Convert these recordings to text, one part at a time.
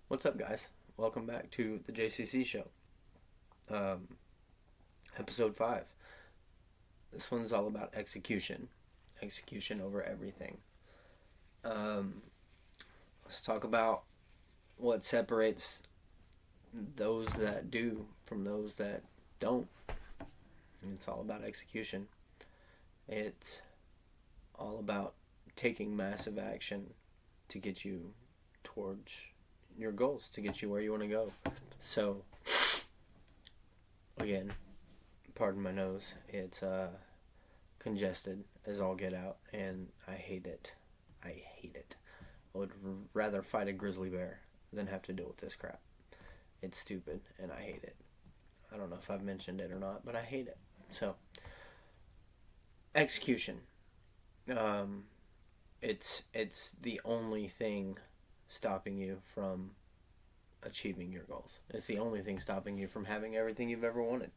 What's up, guys? Welcome back to the JCC show, um, episode 5. This one's all about execution over everything. Um, let's talk about what separates those that do from those that don't. And it's all about execution. It's all about taking massive action to get you towards your goals, to get you where you want to go. So, again, pardon my nose, it's congested as all get out, and I hate it. I would rather fight a grizzly bear than have to deal with this crap. It's stupid, and I hate it. I don't know if I've mentioned it or not, but I hate it. So, execution. It's the only thing stopping you from achieving your goals. It's the only thing stopping you from having everything you've ever wanted.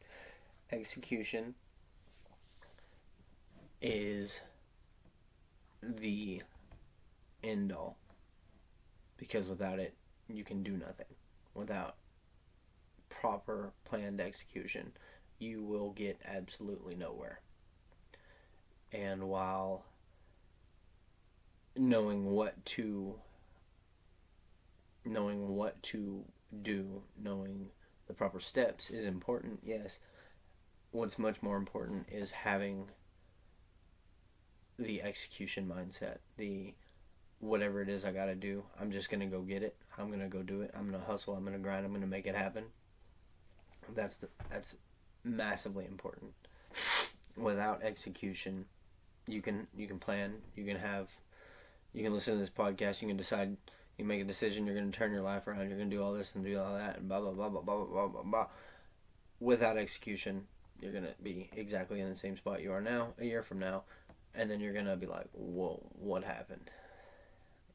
Execution is the end all, because without it, you can do nothing. Without proper planned execution, you will get absolutely nowhere. And while knowing what to do, knowing the proper steps is important, yes. What's much more important is having the execution mindset. The whatever it is I gotta do, I'm just gonna go get it. I'm gonna go do it. I'm gonna hustle. I'm gonna grind. I'm gonna make it happen. That's massively important. Without execution, you can plan. You can listen to this podcast. You can decide. You make a decision. You're gonna turn your life around. You're gonna do all this and do all that and blah blah blah blah blah blah blah blah. Without execution, you're gonna be exactly in the same spot you are now, a year from now, and then you're gonna be like, whoa, what happened?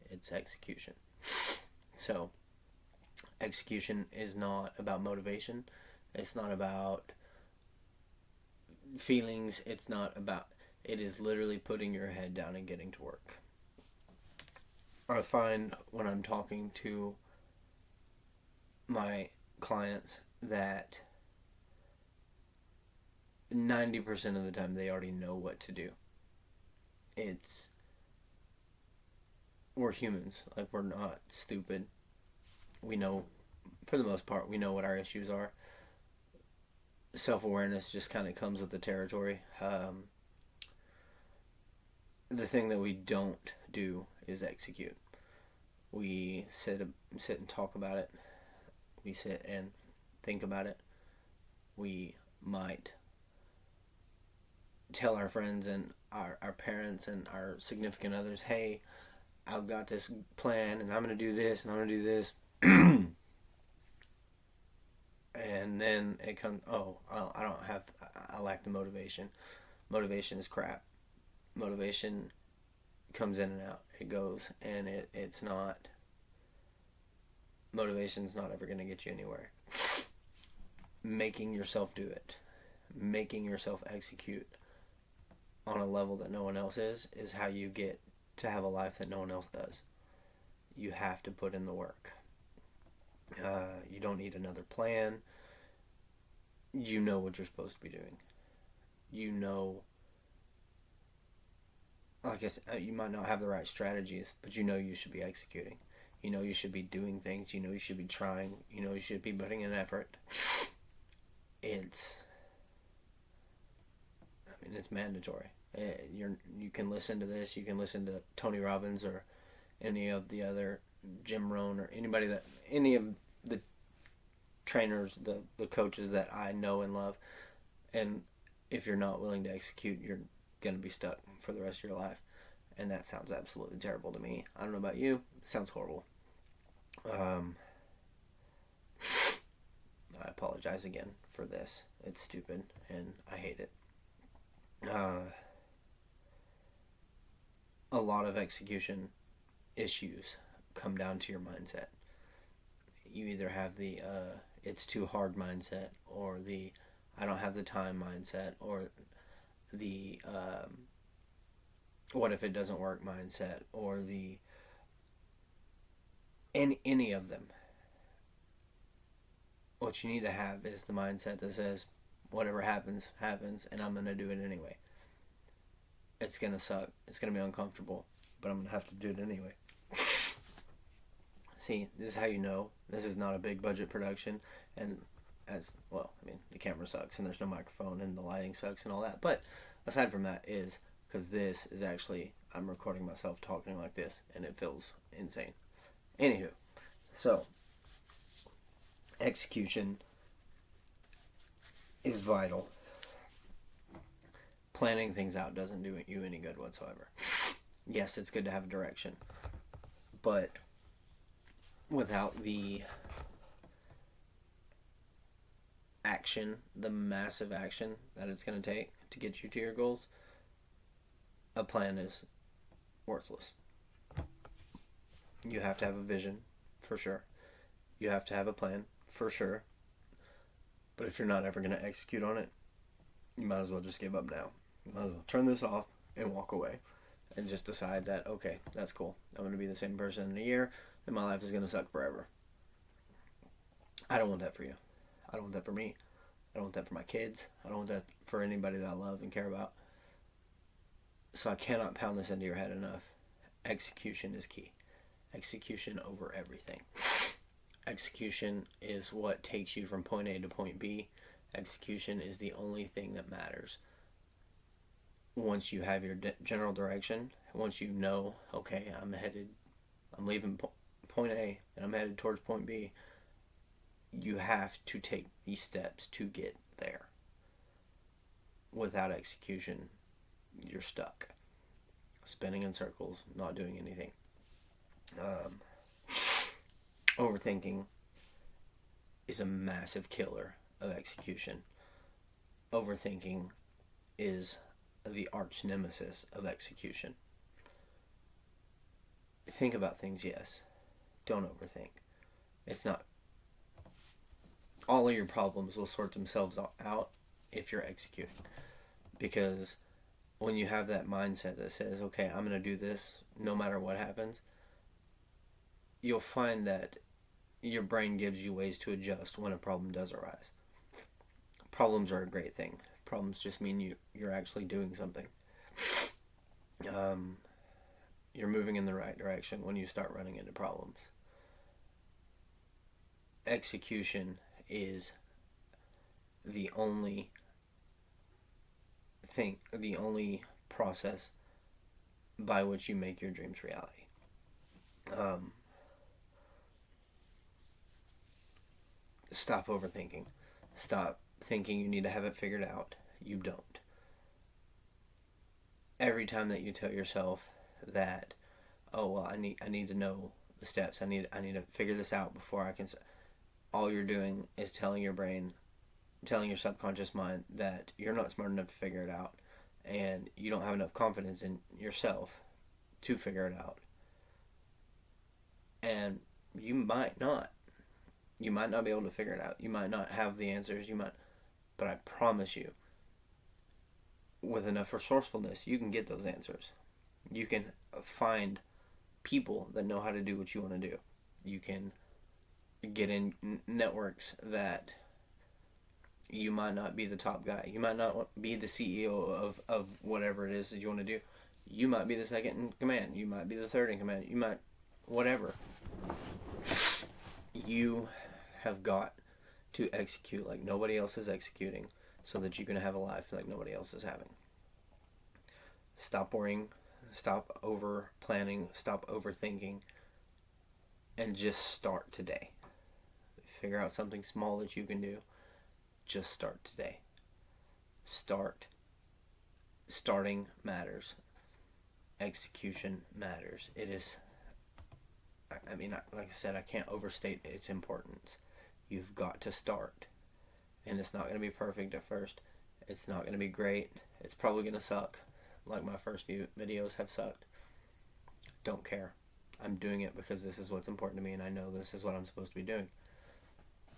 It's execution. So, execution is not about motivation. It's not about feelings. It is literally putting your head down and getting to work. I find when I'm talking to my clients that 90% of the time they already know what to do. We're humans. Like, we're not stupid. We know, for the most part, we know what our issues are. Self-awareness just kind of comes with the territory. The thing that we don't do is execute. We sit and talk about it. We sit and think about it. We might tell our friends and our parents and our significant others, hey, I've got this plan and I'm going to do this and I'm going to do this. And then it comes, I lack the motivation. Motivation is crap. Motivation comes in and out. It goes, and motivation's not ever going to get you anywhere. Making yourself do it, making yourself execute on a level that no one else is how you get to have a life that no one else does. You have to put in the work. You don't need another plan. You know what you're supposed to be doing. You know, like I said, you might not have the right strategies, but you know you should be executing. You know you should be doing things. You know you should be trying. You know you should be putting in effort. It's mandatory. You can listen to this. You can listen to Tony Robbins or any of the other Jim Rohn or any of the trainers, the coaches that I know and love. And if you're not willing to execute, you're going to be stuck for the rest of your life. And that sounds absolutely terrible to me. I don't know about you. It sounds horrible. I apologize again for this. It's stupid and I hate it. A lot of execution issues come down to your mindset. You either have the it's too hard mindset, or the I don't have the time mindset, or the what if it doesn't work mindset, or the any of them. What you need to have is the mindset that says, whatever happens, happens, and I'm going to do it anyway. It's going to suck. It's going to be uncomfortable, but I'm going to have to do it anyway. See, this is how you know this is not a big budget production, and as well, I mean, the camera sucks, and there's no microphone, and the lighting sucks, and all that. But aside from that, is because this is actually, I'm recording myself talking like this, and it feels insane. Anywho, so execution is vital. Planning things out doesn't do you any good whatsoever. Yes, it's good to have a direction, but without the action, the massive action that it's going to take to get you to your goals, a plan is worthless. You have to have a vision, for sure. You have to have a plan, for sure. But if you're not ever going to execute on it, you might as well just give up now. You might as well turn this off and walk away and just decide that, okay, that's cool. I'm going to be the same person in a year and my life is going to suck forever. I don't want that for you. I don't want that for me. I don't want that for my kids. I don't want that for anybody that I love and care about. So I cannot pound this into your head enough. Execution is key. Execution over everything. Execution is what takes you from point A to point B. Execution is the only thing that matters. Once you have your general direction, once you know, okay, I'm leaving point A and I'm headed towards point B, you have to take these steps to get there. Without execution, you're stuck. Spinning in circles, not doing anything. Overthinking is a massive killer of execution. Overthinking is the arch nemesis of execution. Think about things, yes. Don't overthink. It's not. All of your problems will sort themselves out if you're executing. Because when you have that mindset that says, okay, I'm going to do this no matter what happens, you'll find that your brain gives you ways to adjust when a problem does arise. Problems are a great thing. Problems just mean you're actually doing something. You're moving in the right direction when you start running into problems. Execution is the only process by which you make your dreams reality. Stop overthinking. Stop thinking you need to have it figured out. You don't. Every time that you tell yourself that, oh well, I need to know the steps. I need to figure this out before I can. All you're doing is telling your brain, telling your subconscious mind that you're not smart enough to figure it out, and you don't have enough confidence in yourself to figure it out. And you might not. You might not be able to figure it out. You might not have the answers. But I promise you, with enough resourcefulness, you can get those answers. You can find people that know how to do what you want to do. You can get in networks that you might not be the top guy. You might not be the CEO of whatever it is that you want to do. You might be the second in command. You might be the third in command. You might, whatever. You have got to execute like nobody else is executing so that you can have a life like nobody else is having. Stop worrying. Stop over planning. Stop overthinking. And just start today. Figure out something small that you can do. Just start today. Starting matters. Execution matters. It is, I mean, like I said, I can't overstate its importance. You've got to start. And it's not going to be perfect at first. It's not going to be great. It's probably going to suck. Like my first few videos have sucked. Don't care. I'm doing it because this is what's important to me and I know this is what I'm supposed to be doing.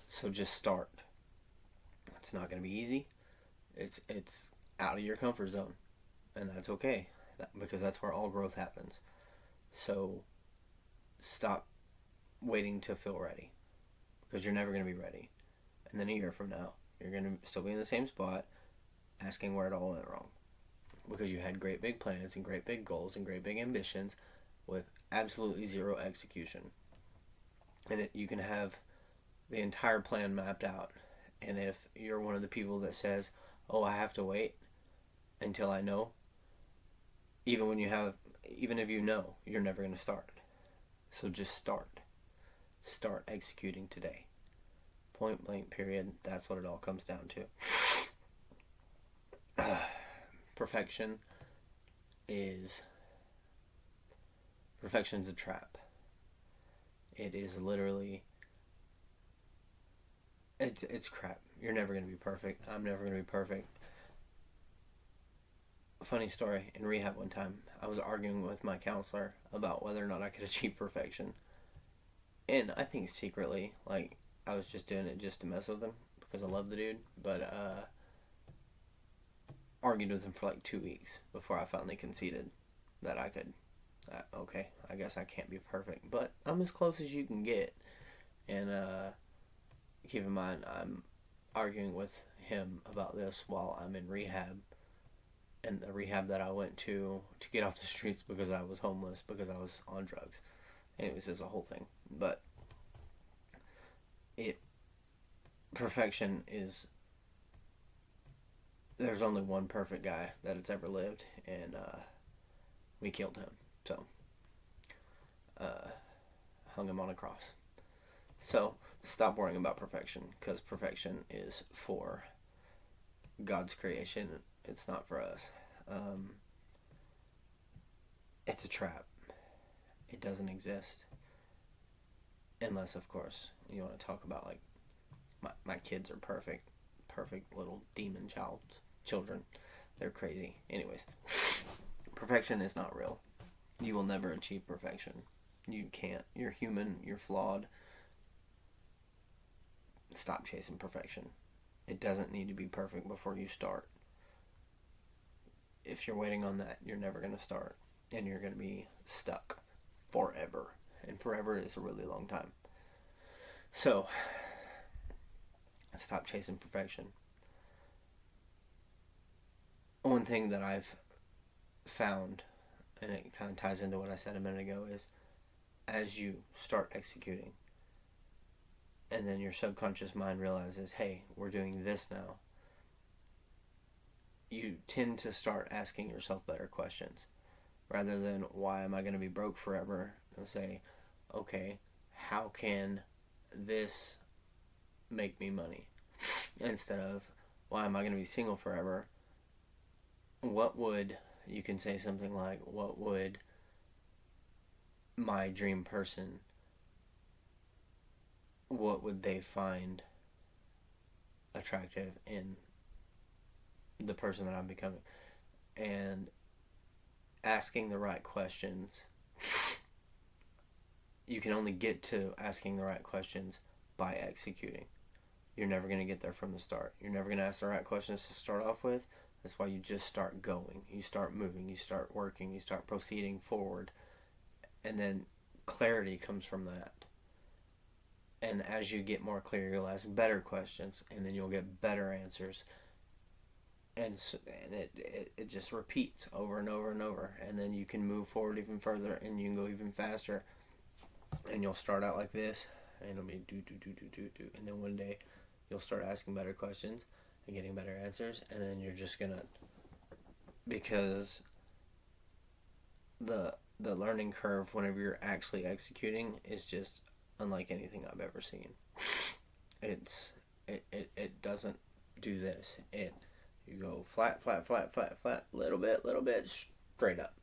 So just start. It's not going to be easy. It's out of your comfort zone. And that's okay. Because that's where all growth happens. So stop waiting to feel ready. Because you're never going to be ready. And then a year from now, you're going to still be in the same spot asking where it all went wrong. Because you had great big plans and great big goals and great big ambitions with absolutely zero execution. And you can have the entire plan mapped out. And if you're one of the people that says, oh, I have to wait until I know, even if you know, you're never going to start. So just start. Start executing today. Point blank, period. That's what it all comes down to. Perfection's a trap. It is literally, it's crap. You're never going to be perfect. I'm never going to be perfect. Funny story, in rehab one time, I was arguing with my counselor about whether or not I could achieve perfection. And I think secretly, like, I was just doing it just to mess with him because I love the dude. But argued with him for like 2 weeks before I finally conceded that I could. Okay, I guess I can't be perfect, but I'm as close as you can get. And keep in mind, I'm arguing with him about this while I'm in rehab. And the rehab that I went to get off the streets because I was homeless, because I was on drugs. Anyways, it's a whole thing. But perfection is, there's only one perfect guy that has ever lived, and we killed him. So, hung him on a cross. So, stop worrying about perfection, because perfection is for God's creation. It's not for us. It's a trap. It doesn't exist. Unless, of course, you want to talk about, like, my kids are perfect little demon children. They're crazy. Anyways, perfection is not real. You will never achieve perfection. You can't. You're human. You're flawed. Stop chasing perfection. It doesn't need to be perfect before you start. If you're waiting on that, you're never going to start. And you're going to be stuck forever. And forever is a really long time. So, stop chasing perfection. One thing that I've found, and it kind of ties into what I said a minute ago, is as you start executing, and then your subconscious mind realizes, hey, we're doing this now, you tend to start asking yourself better questions. Rather than, why am I going to be broke forever? And say, okay, how can this make me money? Instead of, why am I going to be single forever? You can say something like, what would my dream person, what would they find attractive in the person that I'm becoming? And asking the right questions, you can only get to asking the right questions by executing. You're never going to get there from the start. You're never going to ask the right questions to start off with. That's why you just start going. You start moving. You start working. You start proceeding forward. And then clarity comes from that. And as you get more clear, you'll ask better questions. And then you'll get better answers. And it just repeats over and over and over. And then you can move forward even further. And you can go even faster. And you'll start out like this. And it'll be do. And then one day you'll start asking better questions and getting better answers. And then you're just going to... Because the learning curve whenever you're actually executing is just unlike anything I've ever seen. It doesn't do this. You go flat, little bit, straight up.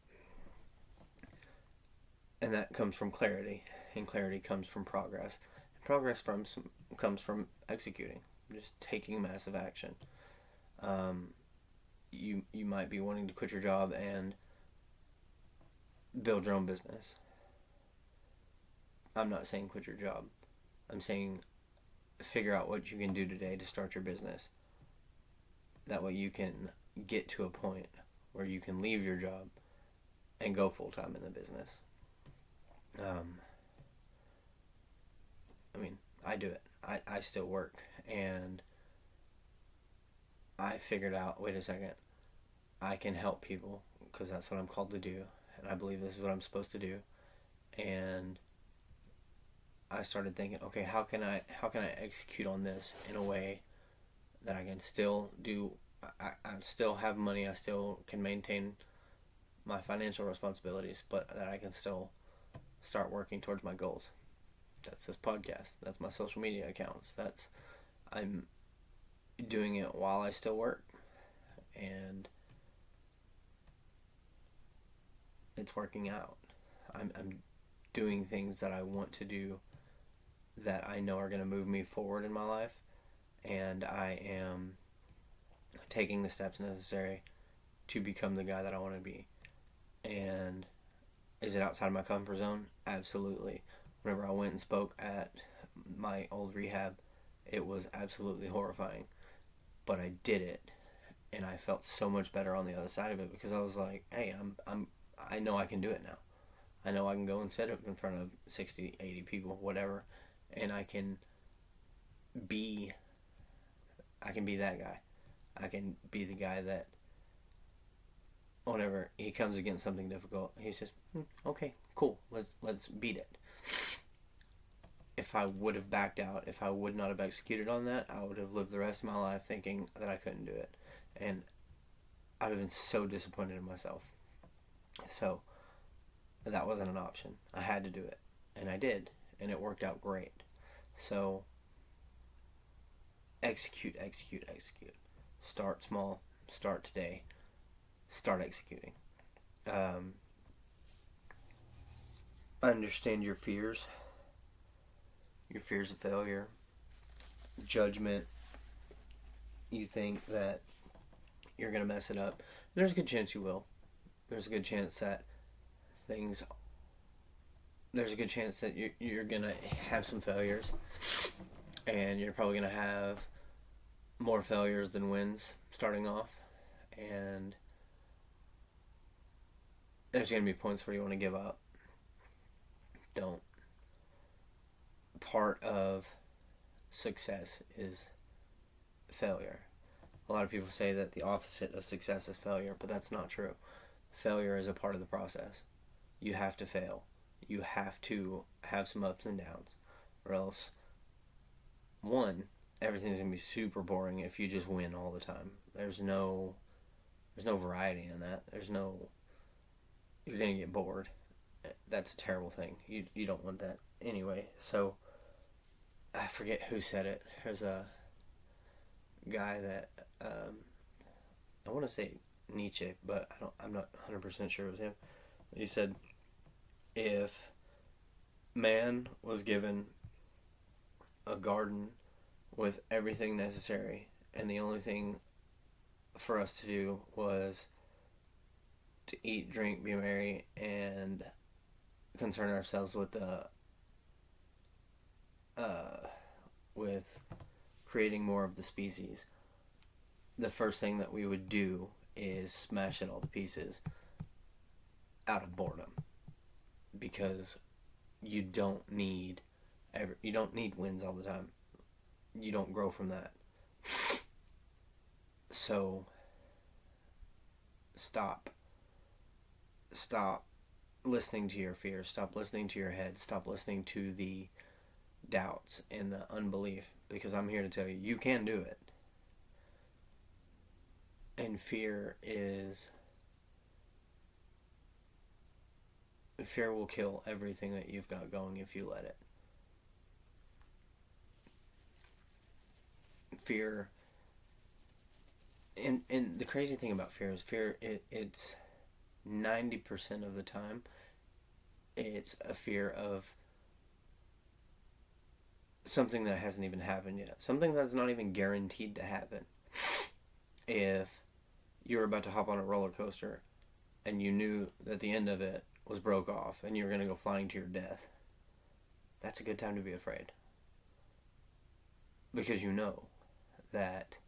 And that comes from clarity, and clarity comes from progress. And progress comes from executing, just taking massive action. You might be wanting to quit your job and build your own business. I'm not saying quit your job. I'm saying figure out what you can do today to start your business. That way you can get to a point where you can leave your job and go full-time in the business. I mean, I do it. I still work And I figured out, wait a second, I can help people because that's what I'm called to do. And I believe this is what I'm supposed to do. And I started thinking, okay, how can I execute on this in a way that I can still do, I still have money, I still can maintain my financial responsibilities, but that I can still start working towards my goals. That's this podcast. That's my social media accounts. I'm doing it while I still work, and it's working out. I'm doing things that I want to do that I know are going to move me forward in my life, and I am taking the steps necessary to become the guy that I want to be. And is it outside of my comfort zone? Absolutely. Whenever I went and spoke at my old rehab, it was absolutely horrifying. But I did it, and I felt so much better on the other side of it because I was like, hey, I know I can do it now. I know I can go and sit up in front of 60, 80 people, whatever, and I can be that guy. I can be the guy that whenever he comes against something difficult, he's just, okay, cool, let's beat it. If I would have backed out, if I would not have executed on that, I would have lived the rest of my life thinking that I couldn't do it. And I would have been so disappointed in myself. So that wasn't an option. I had to do it. And I did. And it worked out great. So execute. Start small. Start today. Start executing. Understand your fears. Your fears of failure. Judgment. You think that you're going to mess it up. There's a good chance you will. There's a good chance that you're going to have some failures. And you're probably going to have more failures than wins starting off. And there's going to be points where you want to give up. Don't. Part of success is failure. A lot of people say that the opposite of success is failure, but that's not true. Failure is a part of the process. You have to fail. You have to have some ups and downs, or else, one, everything's going to be super boring if you just win all the time. There's no variety in that. You're going to get bored. That's a terrible thing. You don't want that anyway. So, I forget who said it. There's a guy that, I want to say Nietzsche, but I'm not 100% sure it was him. He said, if man was given a garden with everything necessary, and the only thing for us to do was to eat, drink, be merry, and concern ourselves with creating more of the species, the first thing that we would do is smash it all to pieces out of boredom, because you don't need wins all the time. You don't grow from that. So stop listening to your fears. Stop listening to your head. Stop listening to the doubts and the unbelief, because I'm here to tell you, you can do it. And fear will kill everything that you've got going if you let it. Fear, and the crazy thing about fear is it's 90% of the time it's a fear of something that hasn't even happened yet. Something that's not even guaranteed to happen. If you were about to hop on a roller coaster and you knew that the end of it was broke off and you were going to go flying to your death, that's a good time to be afraid. Because you know that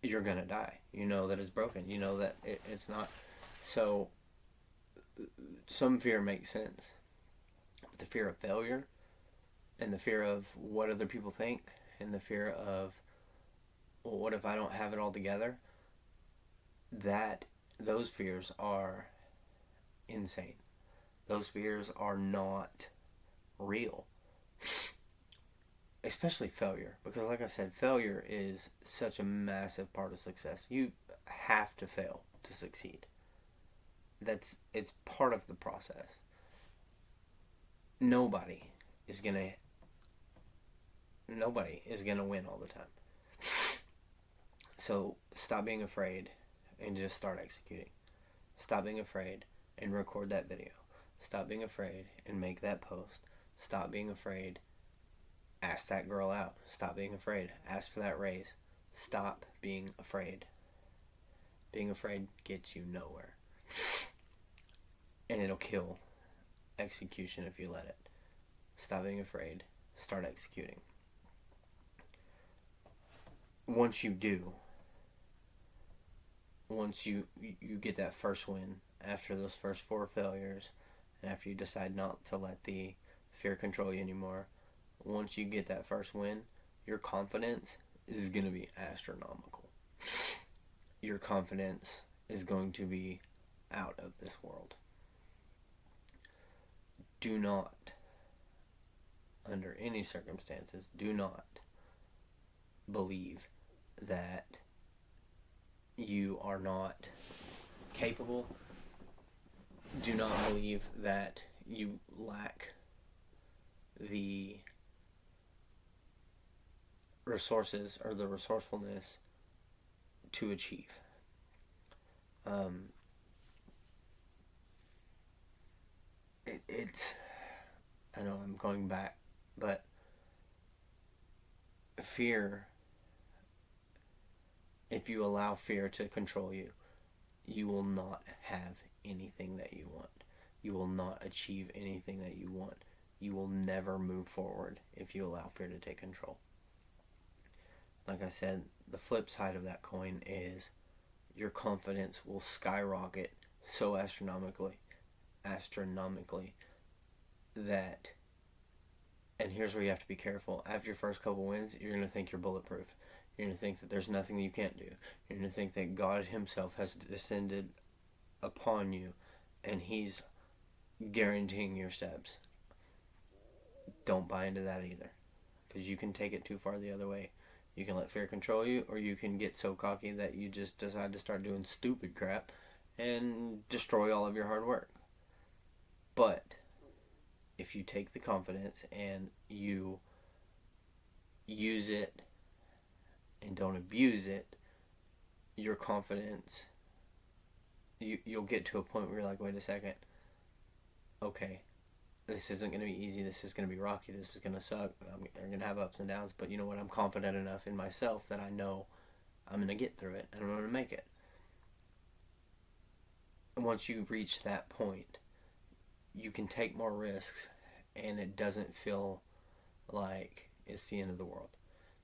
you're going to die. You know that it's broken. You know that it's not. So some fear makes sense. But the fear of failure, and the fear of what other people think, and the fear of, well, what if I don't have it all together? That those fears are insane. Those fears are not real. Especially failure, because like I said, failure is such a massive part of success. You have to fail to succeed. It's part of the process. Nobody is gonna nobody is gonna win all the time. So stop being afraid and just start executing. Stop being afraid and record that video. Stop being afraid and make that post. Stop being afraid. Ask that girl out. Stop being afraid. Ask for that raise. Stop being afraid. Being afraid gets you nowhere. And it'll kill execution if you let it. Stop being afraid. Start executing. Once you do, once you get that first win, after those first 4 failures, and after you decide not to let the fear control you anymore, once you get that first win, your confidence is going to be astronomical. Your confidence is going to be out of this world. Do not, under any circumstances, do not believe that you are not capable. Do not believe that you lack the resources or the resourcefulness to achieve. It's, I know I'm going back, but fear, if you allow fear to control you, you will not have anything that you want. You will not achieve anything that you want. You will never move forward if you allow fear to take control. Like I said, the flip side of that coin is your confidence will skyrocket so astronomically that, and here's where you have to be careful. After your first couple wins, you're going to think you're bulletproof. You're going to think that there's nothing that you can't do. You're going to think that God himself has descended upon you and he's guaranteeing your steps. Don't buy into that either, because you can take it too far the other way. You can let fear control you, or you can get so cocky that you just decide to start doing stupid crap and destroy all of your hard work. But if you take the confidence and you use it and don't abuse it, your confidence, you'll get to a point where you're like, wait a second, okay, this isn't going to be easy, this is going to be rocky, this is going to suck, I'm going to have ups and downs, but you know what, I'm confident enough in myself that I know I'm going to get through it and I'm going to make it. And once you reach that point, you can take more risks and it doesn't feel like it's the end of the world.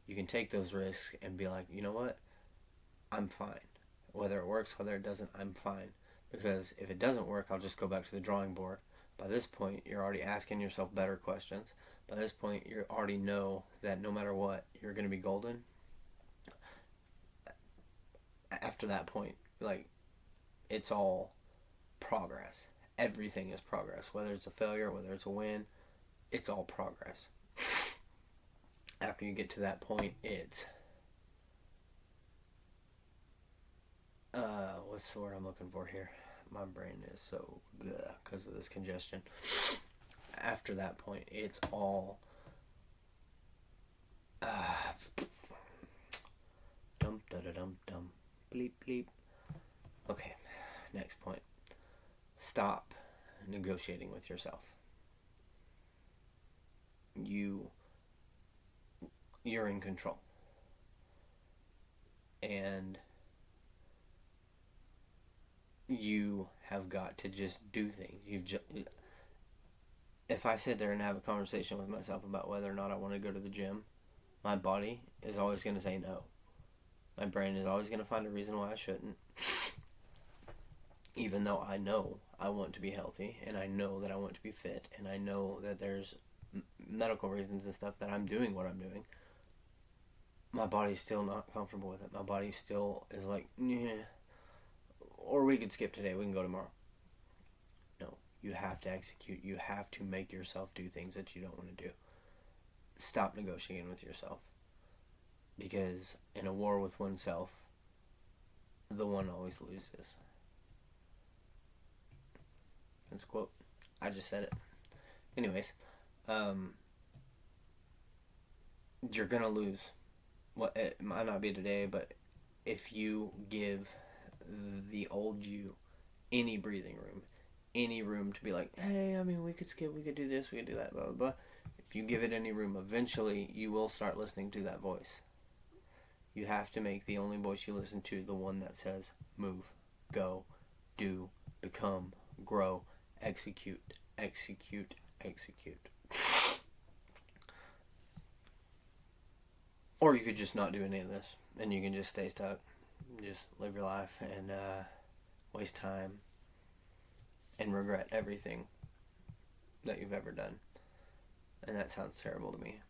You can take those risks and be like, you know what, I'm fine. Whether it works, whether it doesn't, I'm fine. Because if it doesn't work, I'll just go back to the drawing board. By this point, you're already asking yourself better questions. By this point, you already know that no matter what, you're going to be golden. After that point, like, it's all progress. Everything is progress. Whether it's a failure, whether it's a win, it's all progress. After you get to that point, it's what's the word I'm looking for here? My brain is so because of this congestion. After that point, it's all dum da da dum dum bleep bleep. Okay, next point. Stop negotiating with yourself. You're in control. And you have got to just do things. If I sit there and have a conversation with myself about whether or not I want to go to the gym, my body is always going to say no. My brain is always going to find a reason why I shouldn't. Even though I know I want to be healthy, and I know that I want to be fit, and I know that there's medical reasons and stuff that I'm doing what I'm doing, my body's still not comfortable with it. My body still is like, yeah. Or we could skip today. We can go tomorrow. No, you have to execute. You have to make yourself do things that you don't want to do. Stop negotiating with yourself. Because in a war with oneself, the one always loses. That's a quote. I just said it. Anyways, you're gonna lose. What it might not be today, but if you give the old you any breathing room, any room to be like, hey, I mean, we could skip, we could do this, we could do that, blah, blah, blah. If you give it any room, eventually you will start listening to that voice. You have to make the only voice you listen to the one that says, move, go, do, become, grow, execute, execute, execute. Or you could just not do any of this, and you can just stay stuck. Just live your life and waste time and regret everything that you've ever done. And that sounds terrible to me.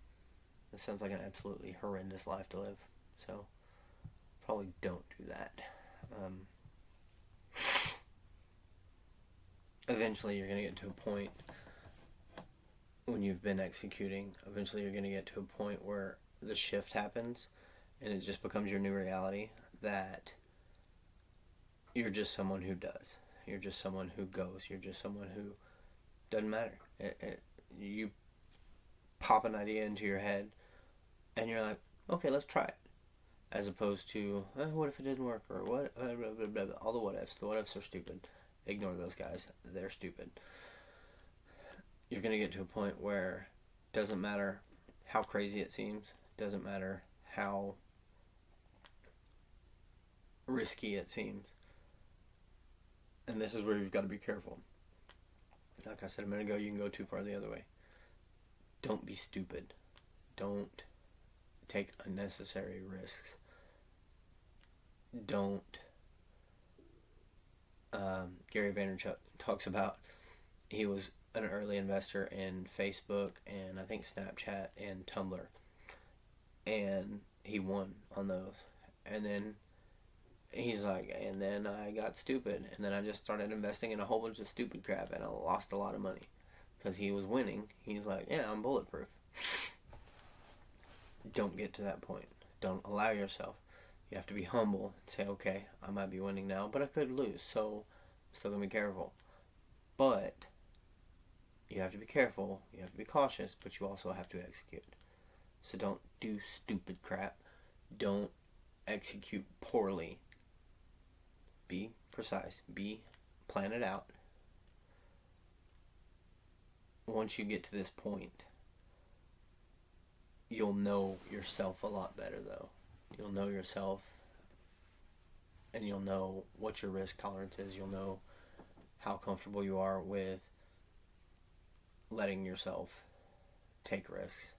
It sounds like an absolutely horrendous life to live. So, probably don't do that. Eventually you're going to get to a point when you've been executing, eventually you're going to get to a point where the shift happens and it just becomes your new reality that you're just someone who does. You're just someone who goes. You're just someone who doesn't matter. You pop an idea into your head and you're like, okay, let's try it. As opposed to, what if it didn't work? Or what? Blah, blah, blah, blah. All the what ifs. The what ifs are stupid. Ignore those guys. They're stupid. You're going to get to a point where it doesn't matter how crazy it seems. It doesn't matter how risky it seems. And this is where you've got to be careful. Like I said a minute ago, you can go too far the other way. Don't be stupid. Don't take unnecessary risks. Don't. Gary Vaynerchuk talks about he was an early investor in Facebook and I think Snapchat and Tumblr. And he won on those. And then he's like, and then I got stupid. And then I just started investing in a whole bunch of stupid crap and I lost a lot of money. Because he was winning. He's like, yeah, I'm bulletproof. Don't get to that point. Don't allow yourself. You have to be humble and say, okay, I might be winning now, but I could lose. So I'm still going to be careful. But you have to be careful. You have to be cautious, but you also have to execute. So don't do stupid crap. Don't execute poorly. Be precise. Plan it out. Once you get to this point, you'll know yourself a lot better, though. You'll know yourself, and you'll know what your risk tolerance is. You'll know how comfortable you are with letting yourself take risks.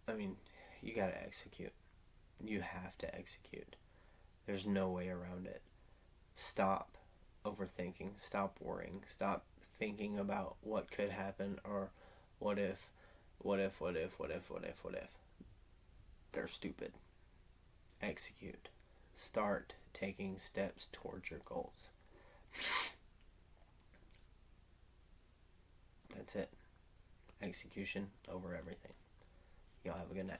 I mean, you gotta execute. You have to execute. There's no way around it. Stop overthinking. Stop worrying. Stop thinking about what could happen or what if. They're stupid. Execute. Start taking steps towards your goals. That's it. Execution over everything. Y'all have a good night.